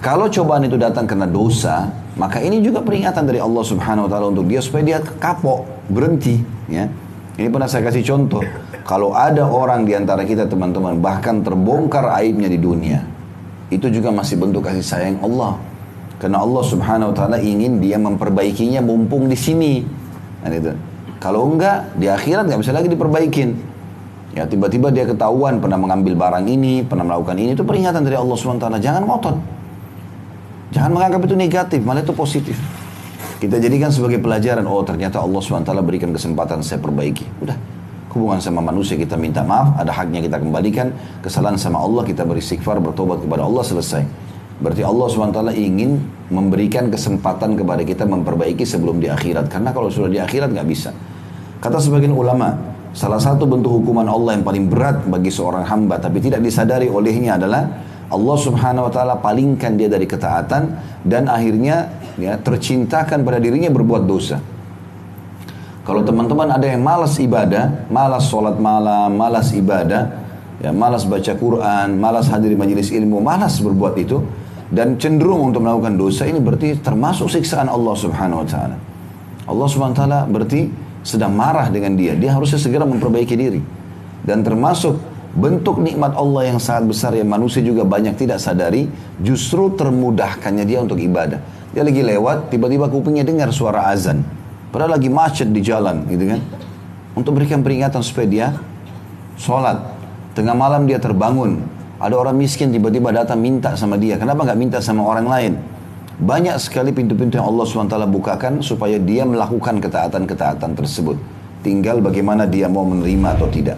kalau cobaan itu datang karena dosa, maka ini juga peringatan dari Allah Subhanahu wa taala untuk dia supaya dia kapok, berhenti, ya. Ini pernah saya kasih contoh. Kalau ada orang di antara kita teman-teman bahkan terbongkar aibnya di dunia, itu juga masih bentuk kasih sayang Allah. Karena Allah Subhanahu wa taala ingin dia memperbaikinya mumpung di sini. Nah, itu. Kalau enggak, di akhirat nggak bisa lagi diperbaikin. Ya, tiba-tiba dia ketahuan pernah mengambil barang ini, pernah melakukan ini, itu peringatan dari Allah Subhanahu wa taala. Jangan ngotot. Jangan menganggap itu negatif, malah itu positif. Kita jadikan sebagai pelajaran, oh ternyata Allah SWT berikan kesempatan saya perbaiki. Udah, hubungan sama manusia kita minta maaf, ada haknya kita kembalikan, kesalahan sama Allah kita beristighfar, bertobat kepada Allah, selesai. Berarti Allah SWT ingin memberikan kesempatan kepada kita memperbaiki sebelum di akhirat. Karena kalau sudah di akhirat nggak bisa. Kata sebagian ulama, salah satu bentuk hukuman Allah yang paling berat bagi seorang hamba tapi tidak disadari olehnya adalah Allah Subhanahu wa taala palingkan dia dari ketaatan dan akhirnya ya tercintakan pada dirinya berbuat dosa. Kalau teman-teman ada yang malas ibadah, malas sholat malam, malas ibadah, ya malas baca Quran, malas hadir majelis ilmu, malas berbuat itu dan cenderung untuk melakukan dosa, ini berarti termasuk siksaan Allah Subhanahu wa taala. Allah Subhanahu wa taala berarti sedang marah dengan dia. Dia harusnya segera memperbaiki diri. Dan termasuk bentuk nikmat Allah yang sangat besar yang manusia juga banyak tidak sadari, justru termudahkannya dia untuk ibadah. Dia lagi lewat, tiba-tiba kupingnya dengar suara azan. Padahal lagi macet di jalan, gitu kan. Untuk berikan peringatan supaya dia sholat. Tengah malam dia terbangun. Ada orang miskin tiba-tiba datang minta sama dia. Kenapa nggak minta sama orang lain? Banyak sekali pintu-pintu yang Allah SWT bukakan supaya dia melakukan ketaatan-ketaatan tersebut. Tinggal bagaimana dia mau menerima atau tidak.